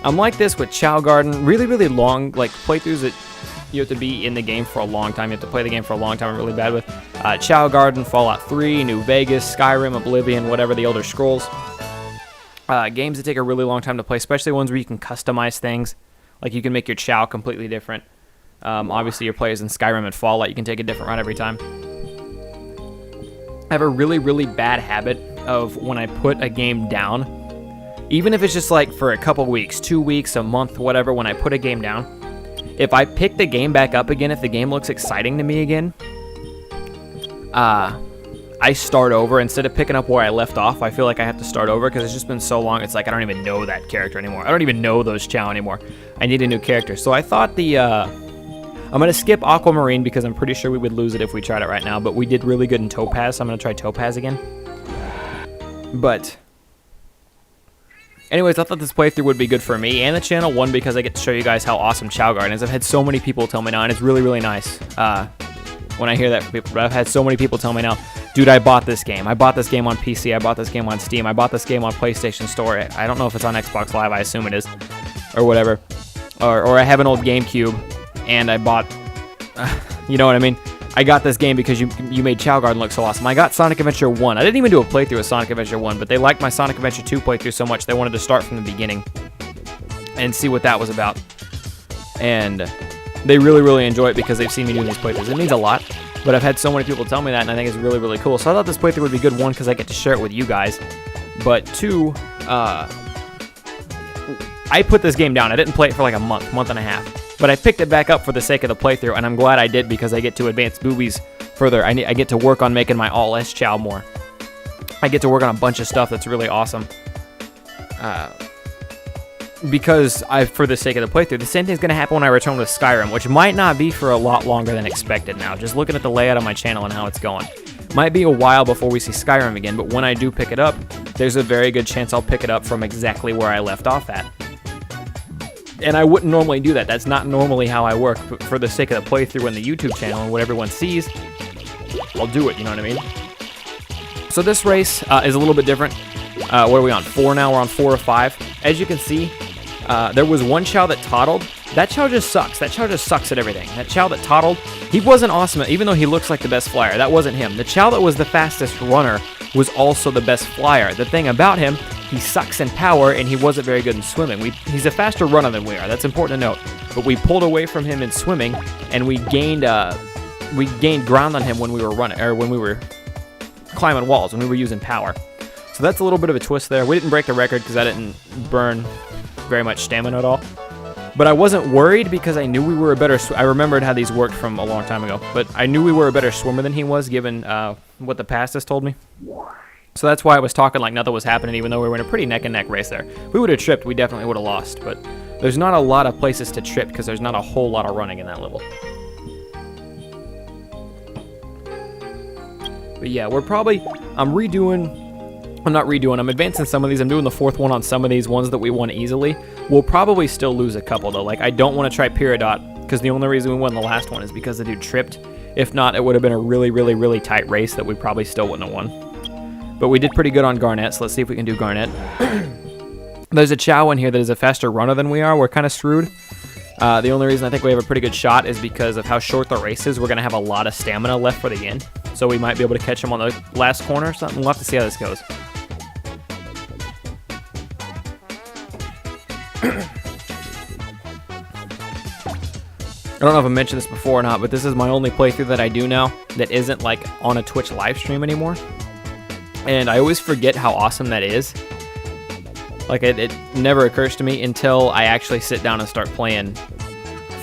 I'm like this with Chao Garden. Really, really long, like, playthroughs that you have to be in the game for a long time. You have to play the game for a long time. I'm really bad with Chao Garden, Fallout 3, New Vegas, Skyrim, Oblivion, whatever, the Elder Scrolls. Games that take a really long time to play, especially ones where you can customize things. Like, you can make your Chao completely different. Obviously, your players in Skyrim and Fallout, you can take a different route every time. I have a really, really bad habit of when I put a game down, even if it's just like for a couple weeks, 2 weeks, a month, whatever, when I put a game down, if I pick the game back up again, if the game looks exciting to me again, I start over. Instead of picking up where I left off, I feel like I have to start over because it's just been so long. It's like I don't even know that character anymore. I don't even know those Chao anymore. I need a new character. So I thought I'm going to skip Aquamarine because I'm pretty sure we would lose it if we tried it right now, but we did really good in Topaz, so I'm going to try Topaz again. But anyways, I thought this playthrough would be good for me and the channel. One, because I get to show you guys how awesome Chao Garden is. I've had so many people tell me now, and it's really, really nice when I hear that from people. But I've had so many people tell me now, dude, I bought this game. I bought this game on PC. I bought this game on Steam. I bought this game on PlayStation Store. I don't know if it's on Xbox Live. I assume it is, or whatever. Or I have an old GameCube, and I bought, you know what I mean? I got this game because you made Chao Garden look so awesome. I got Sonic Adventure 1. I didn't even do a playthrough of Sonic Adventure 1, but they liked my Sonic Adventure 2 playthrough so much they wanted to start from the beginning and see what that was about. And they really, really enjoy it because they've seen me doing these playthroughs. It means a lot, but I've had so many people tell me that, and I think it's really, really cool. So I thought this playthrough would be good, one, because I get to share it with you guys, but two, I put this game down. I didn't play it for like a month and a half. But I picked it back up for the sake of the playthrough, and I'm glad I did because I get to advance boobies further. I get to work on making my all-S Chao more. I get to work on a bunch of stuff that's really awesome. Because for the sake of the playthrough, the same thing's going to happen when I return with Skyrim, which might not be for a lot longer than expected now. Just looking at the layout of my channel and how it's going. Might be a while before we see Skyrim again, but when I do pick it up, there's a very good chance I'll pick it up from exactly where I left off at. And I wouldn't normally do that. That's not normally how I work. But for the sake of the playthrough and the YouTube channel and what everyone sees, I'll do it, you know what I mean? So this race is a little bit different. What are we on? 4 now? We're on 4 or 5. As you can see, there was one Chao that toddled. That Chao just sucks. That Chao just sucks at everything. That Chao that toddled, he wasn't awesome, even though he looks like the best flyer. That wasn't him. The Chao that was the fastest runner was also the best flyer. The thing about him, he sucks in power, and he wasn't very good in swimming. He's a faster runner than we are. That's important to note. But we pulled away from him in swimming, and we gained ground on him when we were running, or when we were climbing walls, when we were using power. So that's a little bit of a twist there. We didn't break the record because I didn't burn very much stamina at all. But I wasn't worried because I knew we were a better I remembered how these worked from a long time ago. But I knew we were a better swimmer than he was, given what the past has told me. So that's why I was talking like nothing was happening, even though we were in a pretty neck-and-neck race there. If we would have tripped, we definitely would have lost. But there's not a lot of places to trip because there's not a whole lot of running in that level. But yeah, we're probably... I'm advancing some of these. I'm doing the 4th one on some of these ones that we won easily. We'll probably still lose a couple, though. Like, I don't want to try Peridot, because the only reason we won the last one is because the dude tripped. If not, it would have been a really, really, really tight race that we probably still wouldn't have won. But we did pretty good on Garnet, so let's see if we can do Garnet. There's a Chao in here that is a faster runner than we are. We're kind of screwed. The only reason I think we have a pretty good shot is because of how short the race is. We're going to have a lot of stamina left for the end. So we might be able to catch him on the last corner or something. We'll have to see how this goes. I don't know if I mentioned this before or not, but this is my only playthrough that I do now that isn't like on a Twitch live stream anymore. And I always forget how awesome that is. Like, it never occurs to me until I actually sit down and start playing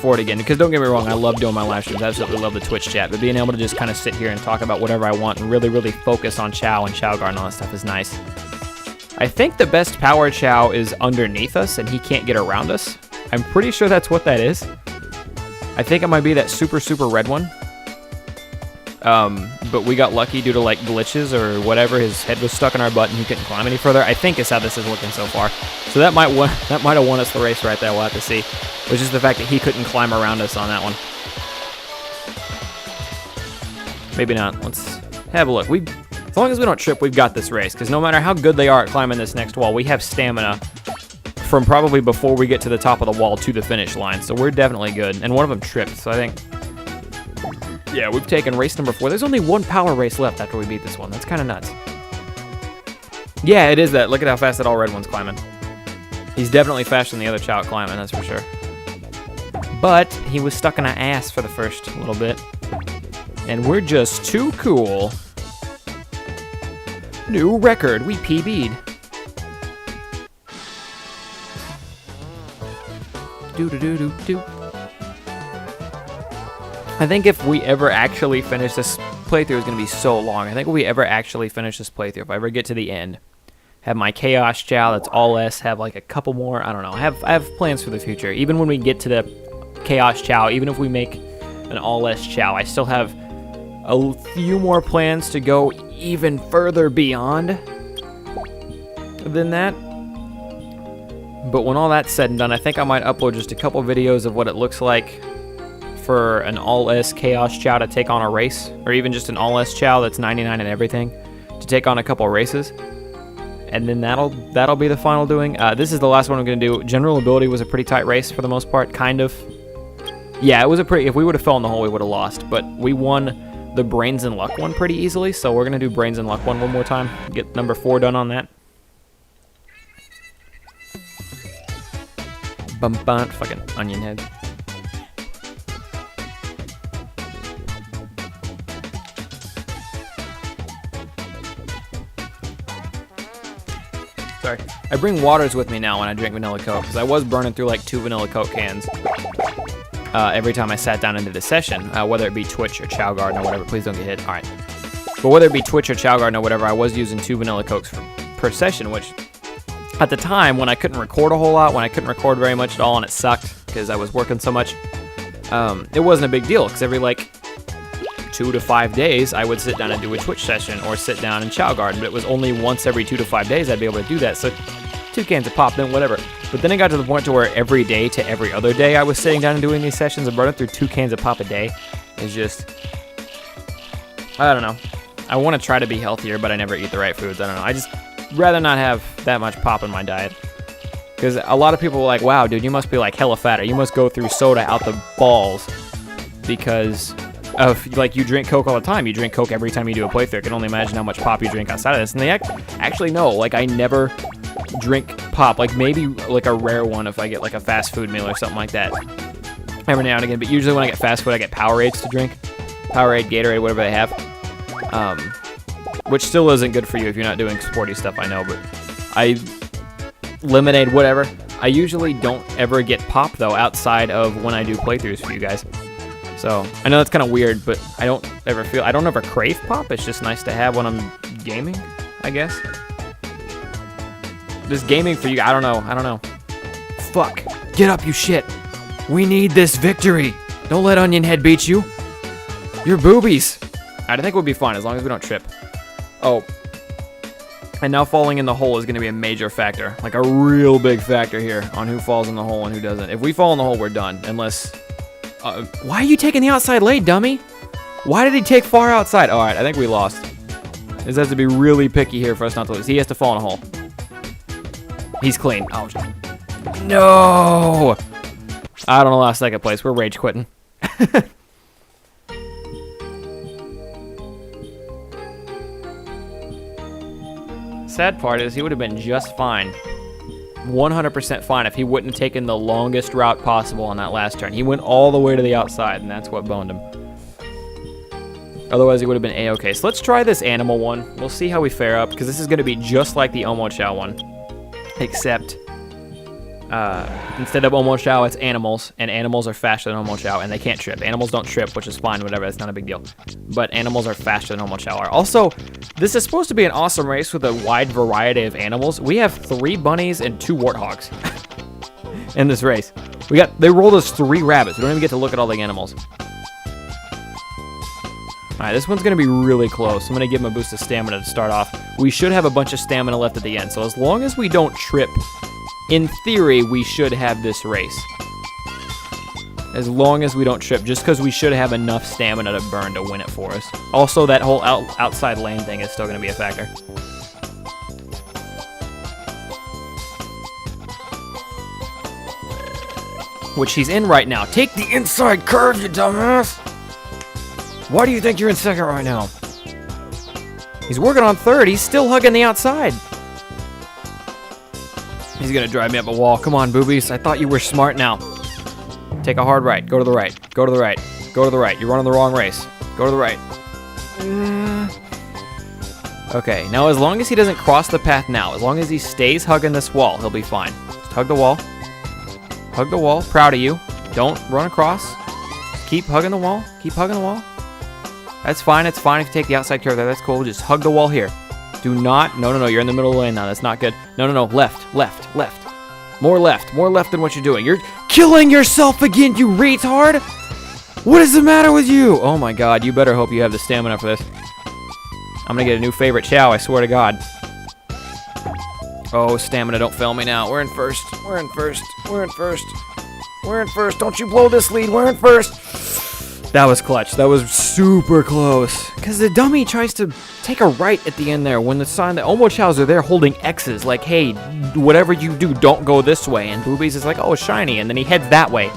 for it again. Because don't get me wrong, I love doing my live streams. I absolutely love the Twitch chat. But being able to just kind of sit here and talk about whatever I want and really, really focus on Chao and Chao Garden and all that stuff is nice. I think the best power Chao is underneath us and he can't get around us. I'm pretty sure that's what that is. I think it might be that super, super red one. But we got lucky due to like glitches or whatever. His head was stuck in our butt and he couldn't climb any further. I think is how this is looking so far. So that might have won us the race right there. We'll have to see. It was just the fact that he couldn't climb around us on that one. Maybe not. Let's have a look. As long as we don't trip, we've got this race. Because no matter how good they are at climbing this next wall, we have stamina from probably before we get to the top of the wall to the finish line. So we're definitely good. And one of them tripped, so I think... Yeah, we've taken race number 4. There's only one power race left after we beat this one. That's kind of nuts. Yeah, it is that. Look at how fast that all red one's climbing. He's definitely faster than the other Chao climbing, that's for sure. But he was stuck in an ass for the first little bit. And we're just too cool. New record. We PB'd. Do-do-do-do-do. I think if we ever actually finish this playthrough, is going to be so long. I think if we ever actually finish this playthrough, if I ever get to the end, have my Chaos Chao that's all S, have like a couple more, I don't know, I have plans for the future. Even when we get to the Chaos Chao, even if we make an all S Chao, I still have a few more plans to go even further beyond than that. But when all that's said and done, I think I might upload just a couple videos of what it looks like for an all-S Chaos Chao to take on a race, or even just an all-S Chao that's 99 and everything to take on a couple races. And then that'll be the final doing. This is the last one I'm going to do. General Ability was a pretty tight race for the most part, kind of. Yeah, it was a pretty... If we would have fell in the hole, we would have lost. But we won the Brains and Luck one pretty easily, so we're going to do Brains and Luck one more time. Get number 4 done on that. Bum-bum, fucking onion head. Sorry. I bring waters with me now when I drink vanilla Coke, because I was burning through like 2 vanilla Coke cans every time I sat down into the session, whether it be Twitch or Chao Garden or whatever. Please don't get hit. All right. But whether it be Twitch or Chao Garden or whatever, I was using 2 vanilla Cokes per session, which at the time when I couldn't record a whole lot, when I couldn't record very much at all and it sucked because I was working so much, it wasn't a big deal, because every like 2 to 5 days, I would sit down and do a Twitch session or sit down in Chao Garden, but it was only once every 2 to 5 days I'd be able to do that, so 2 cans of pop, then whatever. But then it got to the point to where every day to every other day I was sitting down and doing these sessions and burning through 2 cans of pop a day. It's just, I don't know. I want to try to be healthier, but I never eat the right foods. I don't know. I just rather not have that much pop in my diet. Because a lot of people are like, wow, dude, you must be like hella fat, or you must go through soda out the balls because of, like, you drink Coke all the time. You drink Coke every time you do a playthrough. I can only imagine how much pop you drink outside of this. And they actually no, like, I never drink pop. Like, maybe like a rare one if I get like a fast food meal or something like that every now and again. But usually when I get fast food, I get Powerades to drink. Powerade, Gatorade, whatever they have. Which still isn't good for you if you're not doing sporty stuff, I know. But lemonade, whatever. I usually don't ever get pop, though, outside of when I do playthroughs for you guys. So, I know that's kind of weird, but I don't ever crave pop. It's just nice to have when I'm gaming, I guess. Just gaming for you, I don't know. Fuck. Get up, you shit. We need this victory. Don't let Onion Head beat you. Your boobies. I think we'll be fine as long as we don't trip. Oh. And now falling in the hole is going to be a major factor. Like a real big factor here on who falls in the hole and who doesn't. If we fall in the hole, we're done. Unless... why are you taking the outside lane, dummy? Why did he take far outside? Alright, I think we lost. This has to be really picky here for us not to lose. He has to fall in a hole. He's clean. Oh, no! I don't allow second place. We're rage quitting. Sad part is he would have been just fine. 100% fine if he wouldn't have taken the longest route possible on that last turn. He went all the way to the outside, and that's what boned him. Otherwise, he would have been A-okay. So let's try this animal one. We'll see how we fare up, because this is going to be just like the Omo Chao one. Except, instead of Omo Chao, it's animals, and animals are faster than Omo Chao, and they can't trip. Animals don't trip, which is fine, whatever, that's not a big deal. But animals are faster than Omo Chao are. Also, this is supposed to be an awesome race with a wide variety of animals. We have 3 bunnies and 2 warthogs in this race. They rolled us 3 rabbits. We don't even get to look at all the animals. Alright, this one's going to be really close. I'm going to give him a boost of stamina to start off. We should have a bunch of stamina left at the end, so as long as we don't trip, in theory, we should have this race. As long as we don't trip, just because we should have enough stamina to burn to win it for us. Also, that whole outside lane thing is still going to be a factor. which he's in right now. Take the inside curve, you dumbass! Why do you think you're in second right now? He's working on third. He's still hugging the outside. He's gonna drive me up a wall. Come on, boobies. I thought you were smart now. Take a hard right. Go to the right. Go to the right. Go to the right. You're running the wrong race. Go to the right. Okay, now as long as he doesn't cross the path now, as long as he stays hugging this wall, he'll be fine. Just hug the wall. Hug the wall. Proud of you. Don't run across. Keep hugging the wall. Keep hugging the wall. That's fine. It's fine if you take the outside curve there. That's cool. Just hug the wall here. Do not. No, you're in the middle of the lane now. That's not good. No. Left. More left than what you're doing. You're killing yourself again, you retard. What is the matter with you? Oh my God. You better hope you have the stamina for this. I'm going to get a new favorite Chao. I swear to God. Oh, stamina. Don't fail me now. We're in first. We're in first. Don't you blow this lead. We're in first. That was clutch. That was super close. Because the dummy tries to take a right at the end there when the sign that Omo Chows are there holding X's. Like, hey, whatever you do, don't go this way. And Boobies is like, oh, shiny. And then he heads that way.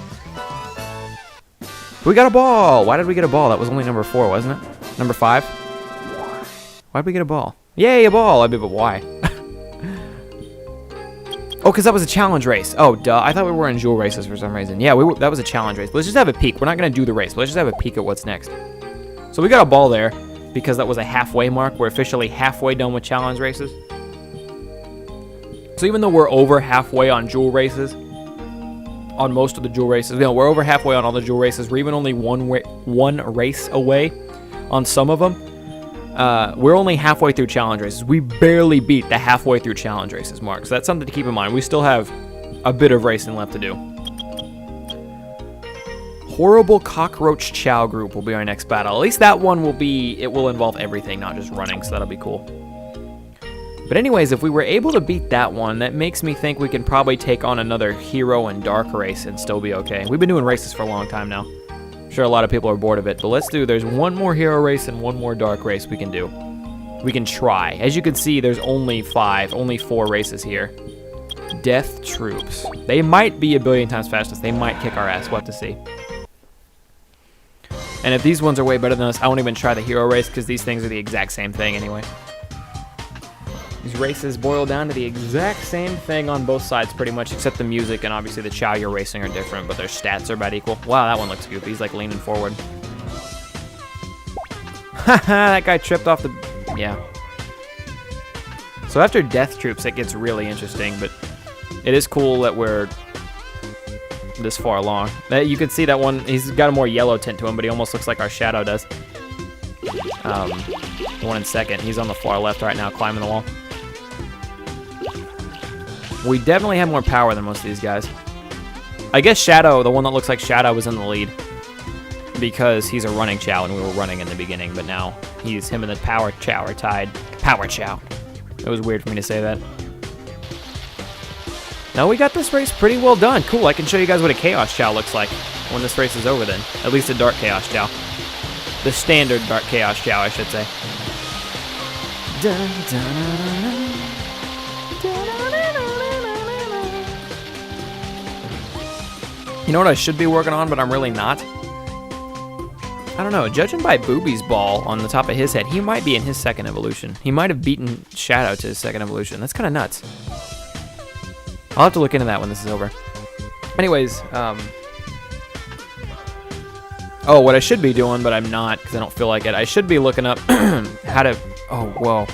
We got a ball. Why did we get a ball? That was only number 4, wasn't it? Number 5? Why did we get a ball? Yay, a ball. I mean, but why? Oh, because that was a challenge race. Oh, duh. I thought we were in jewel races for some reason. Yeah, that was a challenge race. Let's just have a peek. We're not going to do the race, but let's just have a peek at what's next. So we got a ball there because that was a halfway mark. We're officially halfway done with challenge races. So even though we're over halfway on jewel races, on most of the jewel races, we're over halfway on all the jewel races. We're even only one race away on some of them. We're only halfway through challenge races. We barely beat the halfway through challenge races mark. So that's something to keep in mind. We still have a bit of racing left to do. Horrible Cockroach Chao group will be our next battle. At least that one will involve everything, not just running, so that'll be cool. But anyways, if we were able to beat that one, that makes me think we can probably take on another hero and dark race and still be okay. We've been doing races for a long time now. I'm sure a lot of people are bored of it, but there's one more hero race and one more dark race we can do. We can try. As you can see, there's only 4 races here. Death Troops. They might be a billion times fastest. They might kick our ass. We'll have to see. And if these ones are way better than us, I won't even try the hero race because these things are the exact same thing anyway. These races boil down to the exact same thing on both sides pretty much, except the music and obviously the Chao you're racing are different, but their stats are about equal. Wow, that one looks goofy. He's like leaning forward. Haha, that guy tripped off the... Yeah. So after Death Troops, it gets really interesting, but it is cool that we're this far along. You can see that one, he's got a more yellow tint to him, but he almost looks like our Shadow does. The one in second, he's on the far left right now, climbing the wall. We definitely have more power than most of these guys. I guess Shadow, the one that looks like Shadow, was in the lead because he's a running Chao and we were running in the beginning, but now him and the Power Chao are tied. Power Chao. It was weird for me to say that. Now we got this race pretty well done. Cool, I can show you guys what a Chaos Chao looks like when this race is over then. At least a Dark Chaos Chao. The standard Dark Chaos Chao, I should say. Dun, dun, dun, dun. You know what I should be working on, but I'm really not? I don't know. Judging by Booby's ball on the top of his head, he might be in his second evolution. He might have beaten Shadow to his second evolution. That's kind of nuts. I'll have to look into that when this is over. Anyways, oh, what I should be doing, but I'm not because I don't feel like it. I should be looking up how to... Oh, whoa.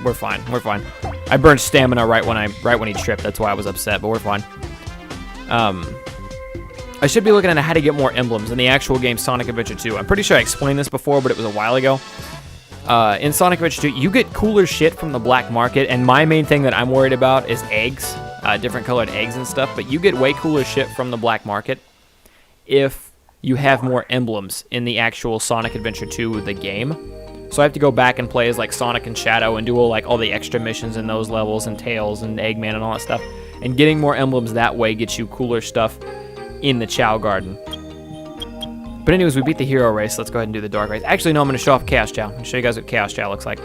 We're fine. We're fine. I burned stamina right when he tripped. That's why I was upset, but we're fine. I should be looking at how to get more emblems in the actual game Sonic Adventure 2. I'm pretty sure I explained this before, but it was a while ago. In Sonic Adventure 2, you get cooler shit from the black market, and my main thing that I'm worried about is eggs, different colored eggs and stuff, but you get way cooler shit from the black market if you have more emblems in the actual Sonic Adventure 2, the game. So I have to go back and play as like Sonic and Shadow and do all the extra missions in those levels and Tails and Eggman and all that stuff. And getting more emblems that way gets you cooler stuff in the Chao Garden. But anyways, we beat the hero race. Let's go ahead and do the dark race. Actually, no, I'm going to show off Chaos Chao. I'm going to show you guys what Chaos Chao looks like.